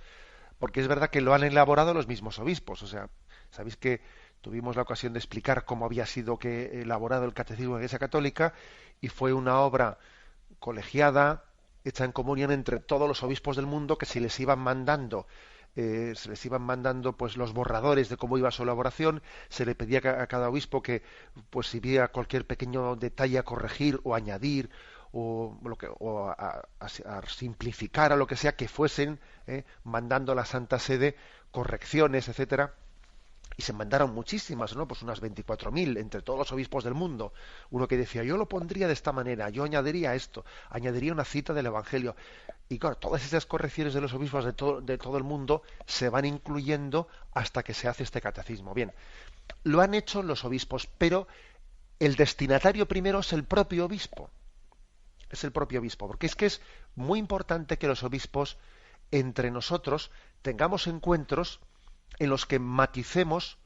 porque es verdad que lo han elaborado los mismos obispos. O sea, sabéis que tuvimos la ocasión de explicar cómo había sido elaborado el Catecismo de la Iglesia Católica, y fue una obra colegiada, hecha en comunión entre todos los obispos del mundo, que se les iban mandando pues los borradores de cómo iba su elaboración. Se le pedía a cada obispo que pues si veía cualquier pequeño detalle a corregir o añadir o a simplificar, a lo que sea, que fuesen mandando a la Santa Sede correcciones, etcétera. Y se mandaron muchísimas, ¿no? Pues unas 24.000 entre todos los obispos del mundo. Uno que decía, yo lo pondría de esta manera, yo añadiría esto, añadiría una cita del Evangelio. Y claro, todas esas correcciones de los obispos de todo el mundo se van incluyendo hasta que se hace este catecismo. Bien, lo han hecho los obispos, pero el destinatario primero es el propio obispo. Es el propio obispo, porque es que es muy importante que los obispos, entre nosotros, tengamos encuentros en los que maticemos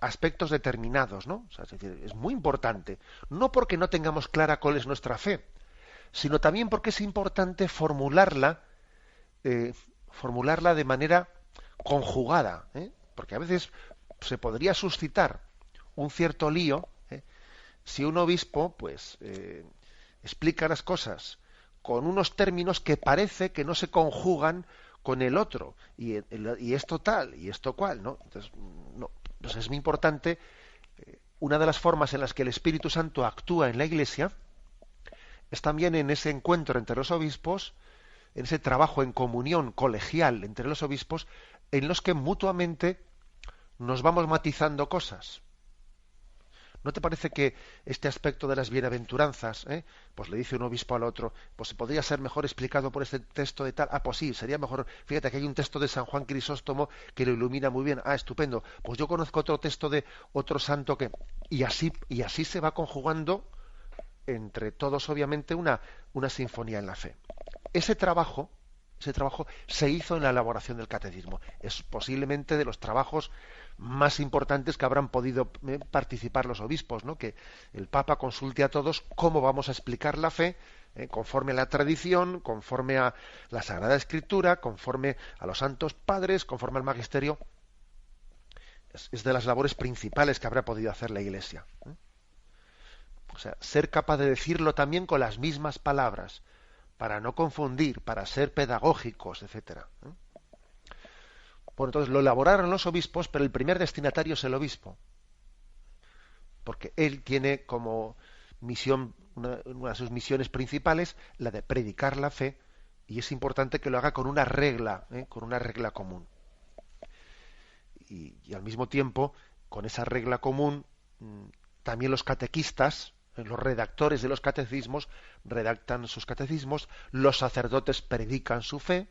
aspectos determinados, ¿no? O sea, es decir, es muy importante, no porque no tengamos clara cuál es nuestra fe, sino también porque es importante formularla de manera conjugada, porque a veces se podría suscitar un cierto lío si un obispo pues explica las cosas con unos términos que parece que no se conjugan con el otro, y esto tal, y esto cual, ¿no? Entonces es muy importante. Una de las formas en las que el Espíritu Santo actúa en la Iglesia es también en ese encuentro entre los obispos, en ese trabajo en comunión colegial entre los obispos, en los que mutuamente nos vamos matizando cosas. ¿No te parece que este aspecto de las bienaventuranzas, pues le dice un obispo al otro, pues se podría ser mejor explicado por este texto de tal? Ah, pues sí, sería mejor. Fíjate que hay un texto de San Juan Crisóstomo que lo ilumina muy bien. Ah, estupendo. Pues yo conozco otro texto de otro santo que... Y así se va conjugando entre todos, obviamente, una sinfonía en la fe. Ese trabajo se hizo en la elaboración del catecismo. Es posiblemente de los trabajos más importantes que habrán podido participar los obispos, ¿no? Que el Papa consulte a todos cómo vamos a explicar la fe, conforme a la tradición, conforme a la Sagrada Escritura, conforme a los santos padres, conforme al magisterio. Es de las labores principales que habrá podido hacer la Iglesia. O sea, ser capaz de decirlo también con las mismas palabras, para no confundir, para ser pedagógicos, etcétera. Bueno, entonces lo elaboraron los obispos, pero el primer destinatario es el obispo, porque él tiene como misión, una de sus misiones principales, la de predicar la fe, y es importante que lo haga con una regla común. Y al mismo tiempo, con esa regla común, también los catequistas, los redactores de los catecismos, redactan sus catecismos, los sacerdotes predican su fe,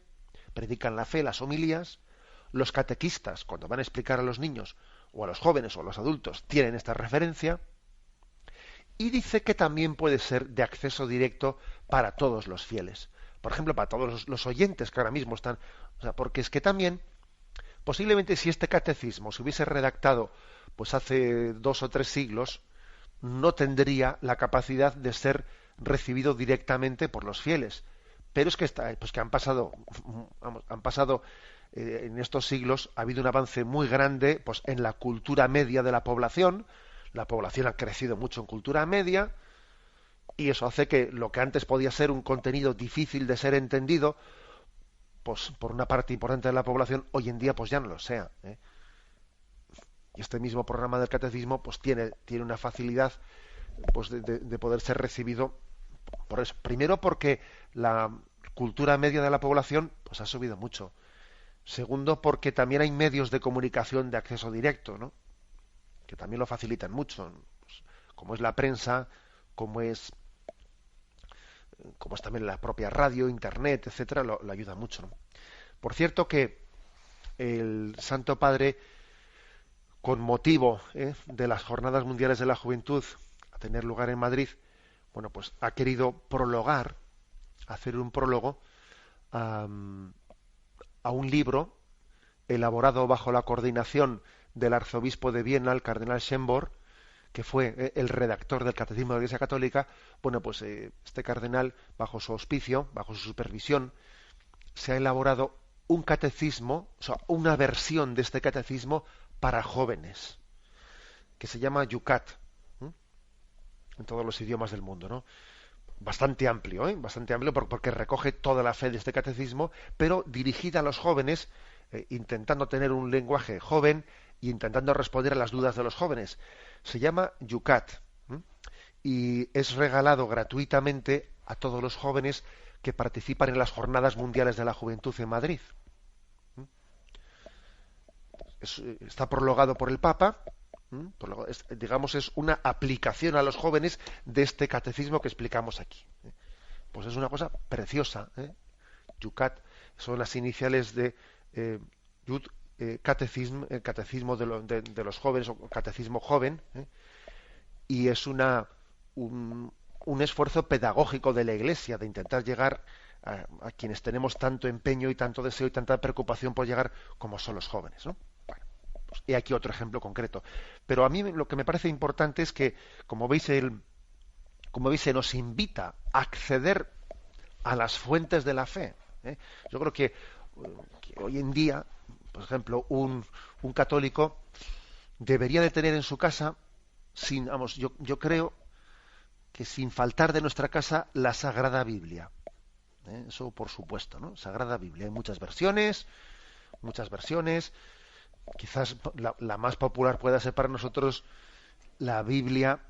predican la fe, las homilías. Los catequistas, cuando van a explicar a los niños, o a los jóvenes, o a los adultos, tienen esta referencia. Y dice que también puede ser de acceso directo para todos los fieles. Por ejemplo, para todos los oyentes que ahora mismo están... O sea, porque es que también, Posiblemente si este catecismo se hubiese redactado pues hace 2 o 3 siglos, no tendría la capacidad de ser recibido directamente por los fieles. Pero es que pues que han pasado en estos siglos, ha habido un avance muy grande pues en la cultura media de la población. La población ha crecido mucho en cultura media, y eso hace que lo que antes podía ser un contenido difícil de ser entendido pues por una parte importante de la población, hoy en día pues ya no lo sea, ¿eh? Y este mismo programa del catecismo pues tiene una facilidad pues de poder ser recibido por eso. Primero porque la cultura media de la población pues ha subido mucho. Segundo porque también hay medios de comunicación de acceso directo, ¿no?, que también lo facilitan mucho, pues, como es la prensa, como es también la propia radio, internet, etcétera, lo ayuda mucho, ¿no? Por cierto que el Santo Padre, con motivo de las Jornadas Mundiales de la Juventud a tener lugar en Madrid, bueno, pues ha querido hacer un prólogo a un libro elaborado bajo la coordinación del arzobispo de Viena, el cardenal Schönborn, que fue el redactor del Catecismo de la Iglesia Católica. Bueno, pues este cardenal, bajo su auspicio, bajo su supervisión, se ha elaborado un catecismo, o sea, una versión de este catecismo para jóvenes, que se llama Yucat, en todos los idiomas del mundo, ¿no? Bastante amplio, bastante amplio, porque recoge toda la fe de este catecismo, pero dirigida a los jóvenes, intentando tener un lenguaje joven y intentando responder a las dudas de los jóvenes. Se llama Yucat, y es regalado gratuitamente a todos los jóvenes que participan en las Jornadas Mundiales de la Juventud en Madrid. Está prologado por el Papa, digamos, es una aplicación a los jóvenes de este catecismo que explicamos aquí. Pues es una cosa preciosa. Yucat son las iniciales de Yud, catecismo de los jóvenes, o catecismo joven, y es un esfuerzo pedagógico de la Iglesia de intentar llegar a quienes tenemos tanto empeño y tanto deseo y tanta preocupación por llegar como son los jóvenes, ¿no? Bueno, pues he aquí otro ejemplo concreto. Pero a mí lo que me parece importante es que, como veis, se nos invita a acceder a las fuentes de la fe. Yo creo que hoy en día, por ejemplo, un católico debería de tener en su casa, yo creo que sin faltar de nuestra casa, la Sagrada Biblia. Eso por supuesto, ¿no? Sagrada Biblia. Hay muchas versiones. Quizás la más popular pueda ser para nosotros la Biblia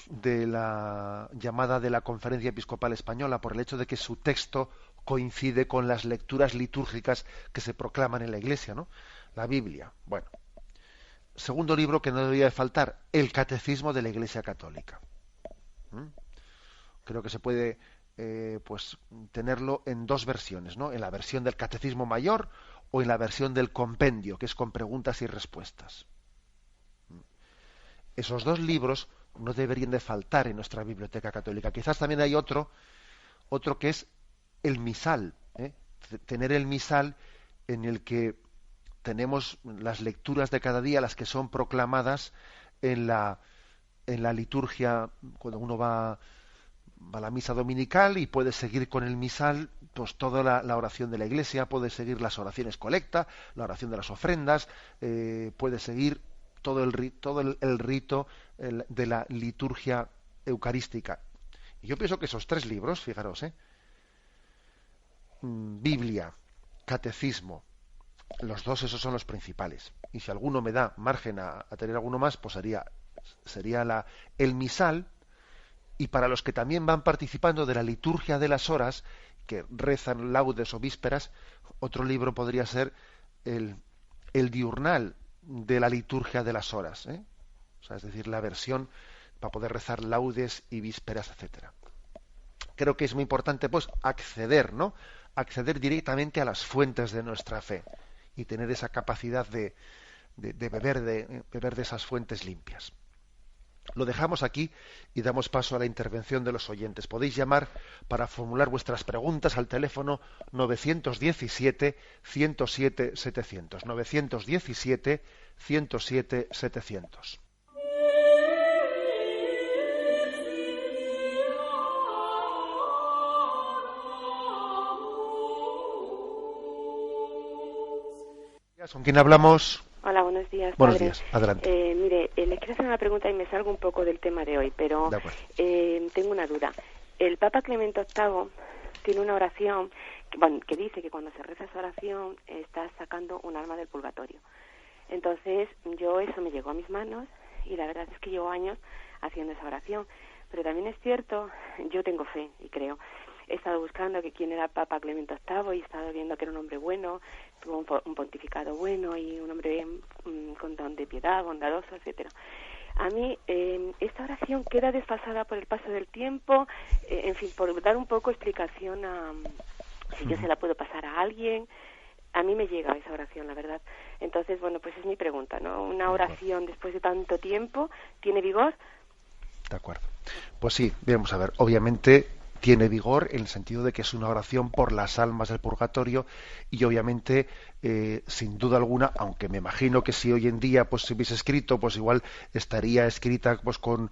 de la llamada de la Conferencia Episcopal Española, por el hecho de que su texto coincide con las lecturas litúrgicas que se proclaman en la Iglesia, ¿no? La Biblia. Bueno. Segundo libro que no debería de faltar, el Catecismo de la Iglesia Católica. Creo que se puede pues tenerlo en 2 versiones, ¿no? En la versión del Catecismo Mayor o en la versión del Compendio, que es con preguntas y respuestas. Esos 2 libros no deberían de faltar en nuestra biblioteca católica. Quizás también hay otro que es el misal, tener el misal en el que tenemos las lecturas de cada día, las que son proclamadas en la liturgia, cuando uno va a la misa dominical, y puede seguir con el misal pues toda la oración de la Iglesia, puede seguir las oraciones colecta, la oración de las ofrendas, puede seguir todo el rito de la liturgia eucarística. Y yo pienso que esos 3 libros, fijaros, Biblia, Catecismo, los 2 esos son los principales. Y si alguno me da margen a tener alguno más, pues sería el misal. Y para los que también van participando de la liturgia de las horas, que rezan laudes o vísperas, otro libro podría ser el diurnal de la liturgia de las horas, o sea, es decir, la versión para poder rezar laudes y vísperas, etcétera. Creo que es muy importante, pues, acceder directamente a las fuentes de nuestra fe y tener esa capacidad de beber de esas fuentes limpias. Lo dejamos aquí y damos paso a la intervención de los oyentes. Podéis llamar para formular vuestras preguntas al teléfono 917-107-700. 917-107-700. ¿Con quién hablamos? Hola, buenos días. Buenos padre. días, adelante. Mire, le quiero hacer una pregunta y me salgo un poco del tema de hoy, pero tengo una duda. El Papa Clemente VIII tiene una oración que dice que cuando se reza esa oración está sacando un alma del purgatorio. Entonces, eso me llegó a mis manos y la verdad es que llevo años haciendo esa oración. Pero también es cierto, yo tengo fe y creo. He estado buscando que quién era el Papa Clemente VIII y he estado viendo que era un hombre bueno, tuvo un pontificado bueno y un hombre con don de piedad, bondadoso, etcétera. A mí esta oración queda desfasada por el paso del tiempo, en fin, por dar un poco explicación a si yo se la puedo pasar a alguien. A mí me llega esa oración, la verdad. Entonces, bueno, pues es mi pregunta, ¿no? ¿Una oración después de tanto tiempo tiene vigor? De acuerdo. Pues sí, vamos a ver. Obviamente tiene vigor en el sentido de que es una oración por las almas del purgatorio y obviamente, sin duda alguna, aunque me imagino que si hoy en día pues se hubiese escrito, pues igual estaría escrita pues con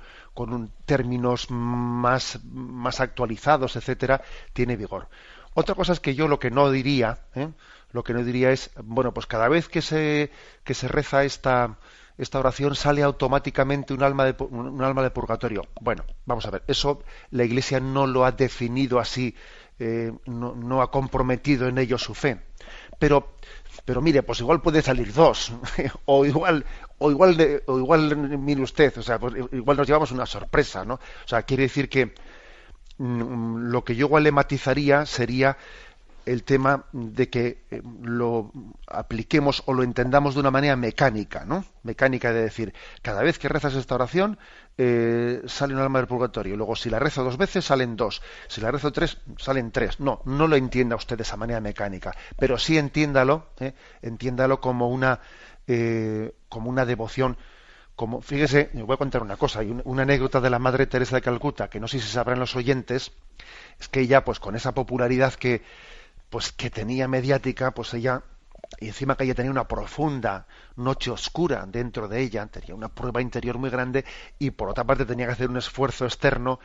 términos más actualizados, etcétera, tiene vigor. Otra cosa es que yo lo que no diría es, bueno, pues cada vez que se reza esta oración sale automáticamente un alma de purgatorio. Bueno, vamos a ver, eso la Iglesia no lo ha definido así, no ha comprometido en ello su fe. Pero mire, pues igual puede salir dos, o igual, mire usted, o sea, pues igual nos llevamos una sorpresa, ¿no? O sea, quiere decir que lo que yo igual le matizaría sería el tema de que lo apliquemos o lo entendamos de una manera mecánica, ¿no? Mecánica de decir, cada vez que rezas esta oración sale un alma del purgatorio, luego si la rezo 2 veces salen 2, si la rezo 3 salen 3. No lo entienda usted de esa manera mecánica, pero sí entiéndalo como una devoción. Como, fíjese, les voy a contar una cosa, hay una anécdota de la Madre Teresa de Calcuta, que no sé si sabrán los oyentes, es que ella, pues con esa popularidad que tenía mediática, pues ella, y encima que ella tenía una profunda noche oscura dentro de ella, tenía una prueba interior muy grande, y por otra parte tenía que hacer un esfuerzo externo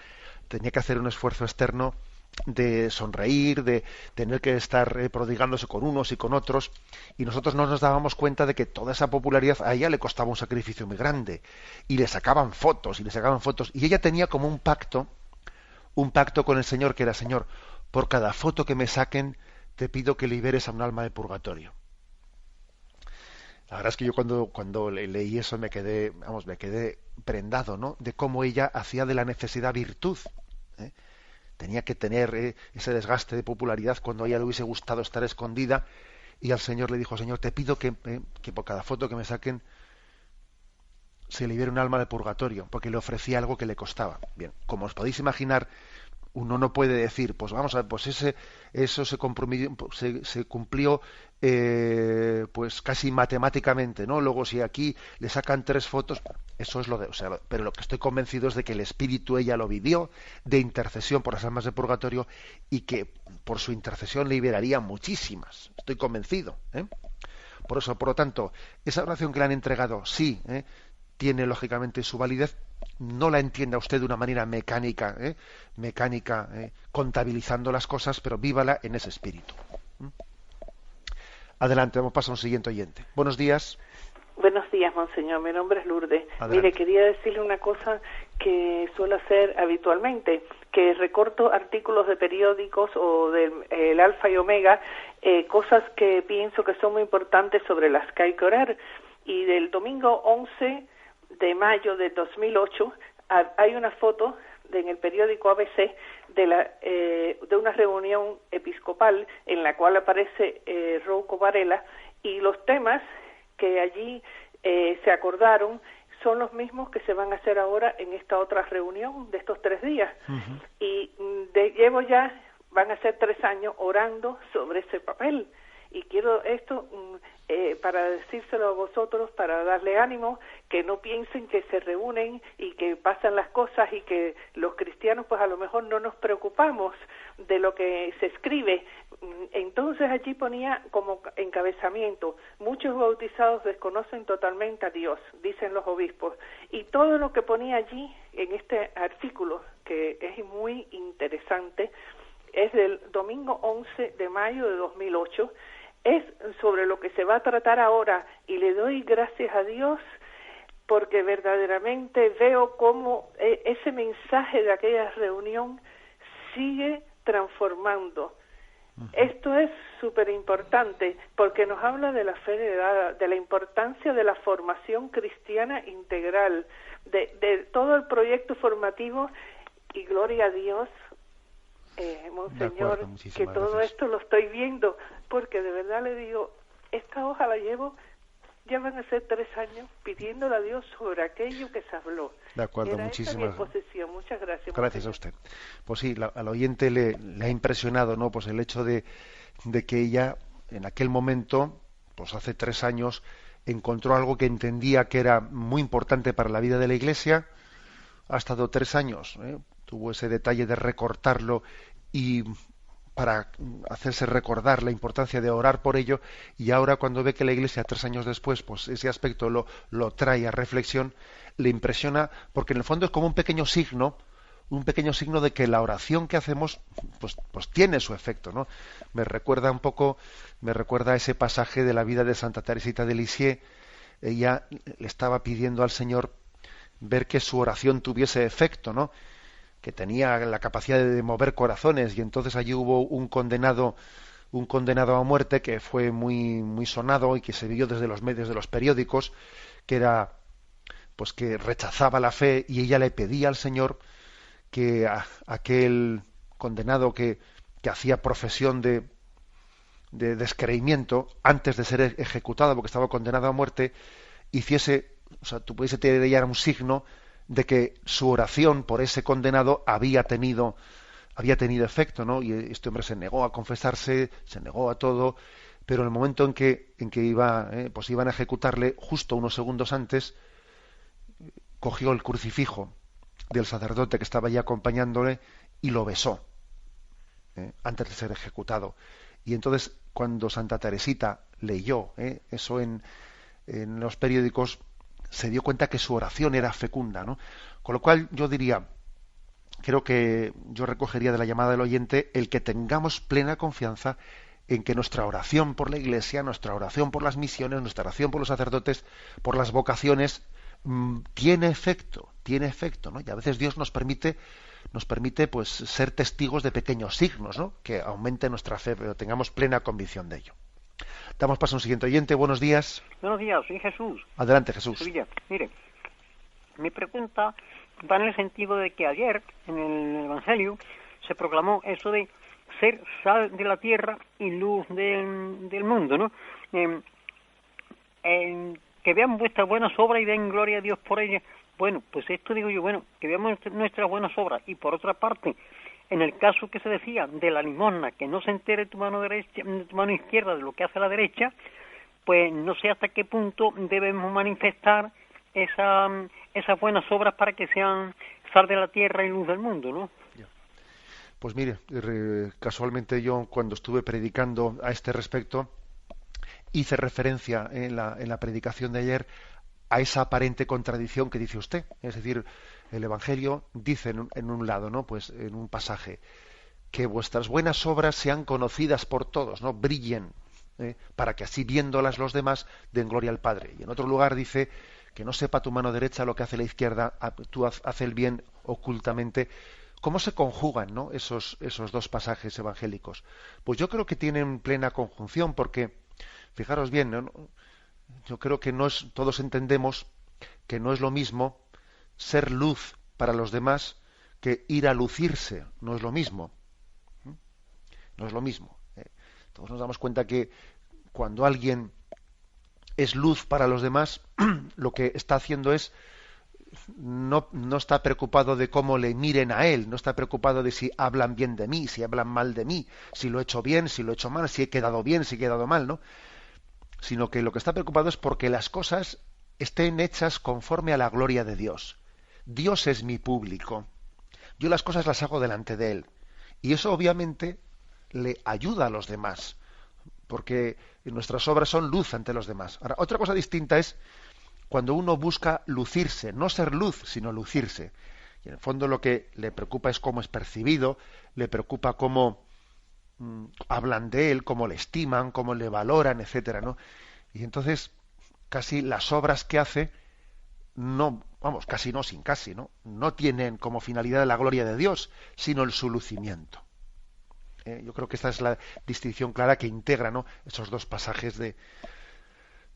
de sonreír, de tener que estar prodigándose con unos y con otros, y nosotros no nos dábamos cuenta de que toda esa popularidad a ella le costaba un sacrificio muy grande, y le sacaban fotos, y ella tenía como un pacto con el Señor, que era: Señor, por cada foto que me saquen, te pido que liberes a un alma de purgatorio. La verdad es que yo cuando leí eso me quedé prendado, ¿no? De cómo ella hacía de la necesidad virtud, ¿eh? Tenía que tener ese desgaste de popularidad cuando a ella le hubiese gustado estar escondida, y al Señor le dijo: Señor, te pido que por cada foto que me saquen se libere un alma de purgatorio, porque le ofrecía algo que le costaba. Bien, como os podéis imaginar, uno no puede decir, pues vamos a ver, pues eso se cumplió pues casi matemáticamente, ¿no? Luego si aquí le sacan 3 fotos, eso es pero lo que estoy convencido es de que el Espíritu ella lo vivió, de intercesión por las almas de purgatorio, y que por su intercesión liberaría muchísimas. Estoy convencido, ¿eh? Por eso, por lo tanto, esa oración que le han entregado, sí, tiene lógicamente su validez. No la entienda usted de una manera mecánica, contabilizando las cosas, pero vívala en ese espíritu. Adelante, vamos a pasar a un siguiente oyente. Buenos días. Buenos días, monseñor. Mi nombre es Lourdes. Adelante. Mire, quería decirle una cosa que suelo hacer habitualmente, que recorto artículos de periódicos o del Alfa y Omega, cosas que pienso que son muy importantes sobre las que hay que orar. Y del domingo 11 de mayo de 2008 hay una foto en el periódico ABC de una reunión episcopal en la cual aparece Rouco Varela, y los temas que allí se acordaron son los mismos que se van a hacer ahora en esta otra reunión de estos 3 días. Uh-huh. Y van a ser 3 años orando sobre ese papel. Y quiero esto para decírselo a vosotros, para darle ánimo, que no piensen que se reúnen y que pasan las cosas y que los cristianos pues a lo mejor no nos preocupamos de lo que se escribe. Entonces allí ponía como encabezamiento: muchos bautizados desconocen totalmente a Dios, dicen los obispos. Y todo lo que ponía allí en este artículo, que es muy interesante, es del domingo 11 de mayo de 2008, es sobre lo que se va a tratar ahora, y le doy gracias a Dios porque verdaderamente veo cómo ese mensaje de aquella reunión sigue transformando. Esto es súper importante porque nos habla de la fe heredada, de la importancia de la formación cristiana integral, de todo el proyecto formativo, y gloria a Dios, Monseñor, que todo esto lo estoy viendo, porque de verdad le digo, esta hoja la llevo, ya van a ser 3 años pidiéndole a Dios sobre aquello que se habló. De acuerdo, muchísimas gracias. Muchas gracias. Gracias a usted. Pues sí, al oyente le ha impresionado, ¿no? Pues el hecho de que ella, en aquel momento, pues hace 3 años, encontró algo que entendía que era muy importante para la vida de la Iglesia. Ha estado 3 años, tuvo ese detalle de recortarlo y para hacerse recordar la importancia de orar por ello, y ahora cuando ve que la Iglesia 3 años después pues ese aspecto lo trae a reflexión, le impresiona, porque en el fondo es como un pequeño signo de que la oración que hacemos pues tiene su efecto, ¿no? Me recuerda a ese pasaje de la vida de Santa Teresita de Lisieux. Ella le estaba pidiendo al Señor ver que su oración tuviese efecto, ¿no? Que tenía la capacidad de mover corazones, y entonces allí hubo un condenado a muerte que fue muy sonado y que se vio desde los medios de los periódicos, que era pues que rechazaba la fe, y ella le pedía al Señor que aquel condenado que hacía profesión de descreimiento antes de ser ejecutado porque estaba condenado a muerte, hiciese, o sea, tú pudiese tener ya un signo de que su oración por ese condenado había tenido efecto, ¿no? Y este hombre se negó a confesarse, se negó a todo, pero en el momento en que iban a ejecutarle, justo unos segundos antes, cogió el crucifijo del sacerdote que estaba allí acompañándole y lo besó antes de ser ejecutado. Y entonces, cuando Santa Teresita leyó eso en los periódicos, se dio cuenta que su oración era fecunda, ¿no? Con lo cual yo diría, creo que yo recogería de la llamada del oyente el que tengamos plena confianza en que nuestra oración por la Iglesia, nuestra oración por las misiones, nuestra oración por los sacerdotes, por las vocaciones, tiene efecto, ¿no? Y a veces Dios nos permite pues ser testigos de pequeños signos, ¿no? Que aumente nuestra fe, pero tengamos plena convicción de ello. Damos paso a un siguiente oyente. Buenos días. Buenos días, soy Jesús. Adelante, Jesús. Sevilla. Mire, mi pregunta va en el sentido de que ayer en el Evangelio se proclamó eso de ser sal de la tierra y luz del mundo, ¿no? Que vean vuestras buenas obras y den gloria a Dios por ellas. Bueno, pues esto digo yo, que veamos nuestras buenas obras. Y por otra parte, en el caso que se decía de la limosna, que no se entere tu mano izquierda de lo que hace la derecha, pues no sé hasta qué punto debemos manifestar esas buenas obras para que sean sal de la tierra y luz del mundo, ¿no? Pues mire, casualmente yo cuando estuve predicando a este respecto hice referencia en la predicación de ayer a esa aparente contradicción que dice usted. Es decir, el Evangelio dice en un lado, ¿no? Pues en un pasaje, que vuestras buenas obras sean conocidas por todos, ¿no? Brillen, para que así viéndolas los demás den gloria al Padre. Y en otro lugar dice que no sepa tu mano derecha lo que hace la izquierda, tú haz el bien ocultamente. ¿Cómo se conjugan, ¿no? esos dos pasajes evangélicos? Pues yo creo que tienen plena conjunción, porque fijaros bien, ¿no? Yo creo que todos entendemos que no es lo mismo ser luz para los demás que ir a lucirse. No es lo mismo. No es lo mismo. Todos nos damos cuenta que cuando alguien es luz para los demás, lo que está haciendo es no está preocupado de cómo le miren a él, no está preocupado de si hablan bien de mí, si hablan mal de mí, si lo he hecho bien, si lo he hecho mal, si he quedado bien, si he quedado mal, ¿no? sino que lo que está preocupado es porque las cosas estén hechas conforme a la gloria de Dios. Dios es mi público. Yo las cosas las hago delante de Él. Y eso obviamente le ayuda a los demás, porque nuestras obras son luz ante los demás. Ahora, otra cosa distinta es cuando uno busca lucirse, no ser luz, sino lucirse. Y en el fondo lo que le preocupa es cómo es percibido, le preocupa cómo hablan de él, cómo le estiman, cómo le valoran, etcétera, ¿no? Y entonces casi las obras que hace no, vamos, casi no, sin casi, ¿no? No tienen como finalidad la gloria de Dios, sino el su lucimiento. Yo creo que esta es la distinción clara que integra, ¿no?, esos dos pasajes del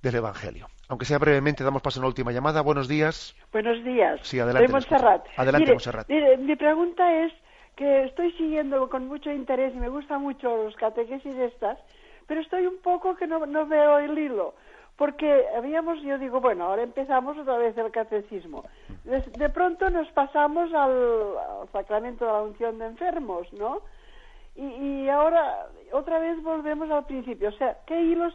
Evangelio. Aunque sea brevemente, damos paso a una última llamada. Buenos días. Buenos días. Sí, adelante. Soy Montserrat. Adelante, Montserrat. Mire, mi pregunta es que estoy siguiendo con mucho interés y me gustan mucho los catequesis estas, pero estoy un poco que no veo el hilo, porque yo digo, bueno, ahora empezamos otra vez el catecismo. De pronto nos pasamos al sacramento de la unción de enfermos, ¿no? Y ahora otra vez volvemos al principio. O sea, ¿qué hilo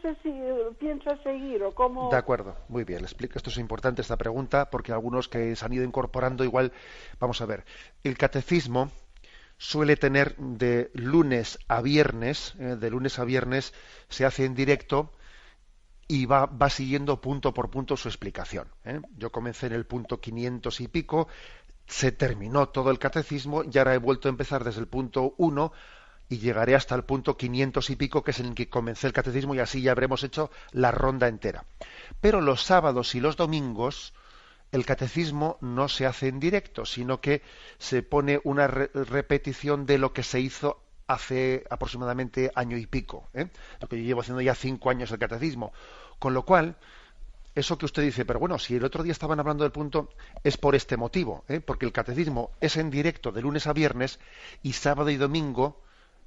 piensa seguir o cómo? De acuerdo, muy bien. Le explico. Esto es importante, esta pregunta, porque algunos que se han ido incorporando igual. Vamos a ver. El catecismo suele tener de lunes a viernes se hace en directo y va siguiendo punto por punto su explicación. Yo comencé en el punto 500 y pico, se terminó todo el catecismo y ahora he vuelto a empezar desde el punto 1 y llegaré hasta el punto 500 y pico, que es en el que comencé el catecismo, y así ya habremos hecho la ronda entera. Pero los sábados y los domingos el catecismo no se hace en directo, sino que se pone una repetición de lo que se hizo hace aproximadamente año y pico, lo que yo llevo haciendo ya 5 años el catecismo. Con lo cual, eso que usted dice, pero bueno, si el otro día estaban hablando del punto, es por este motivo, porque el catecismo es en directo de lunes a viernes y sábado y domingo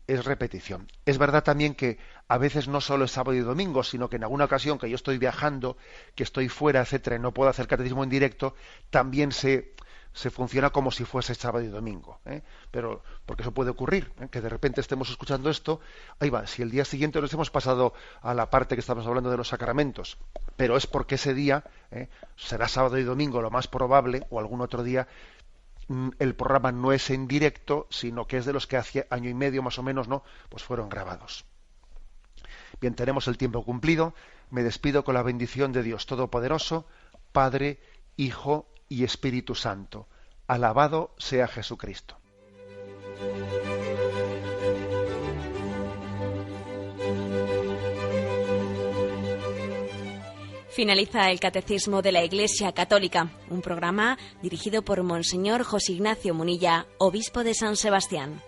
es repetición. Es verdad también que a veces no solo es sábado y domingo, sino que en alguna ocasión que yo estoy viajando, que estoy fuera, etcétera, y no puedo hacer catecismo en directo, también se funciona como si fuese sábado y domingo, pero porque eso puede ocurrir, que de repente estemos escuchando esto, ahí va, si el día siguiente nos hemos pasado a la parte que estamos hablando de los sacramentos, pero es porque ese día será sábado y domingo lo más probable, o algún otro día el programa no es en directo, sino que es de los que hace año y medio más o menos, ¿no?, pues fueron grabados. Bien, tenemos el tiempo cumplido. Me despido con la bendición de Dios Todopoderoso, Padre, Hijo y Espíritu Santo. Alabado sea Jesucristo. Finaliza el Catecismo de la Iglesia Católica, un programa dirigido por Monseñor José Ignacio Munilla, obispo de San Sebastián.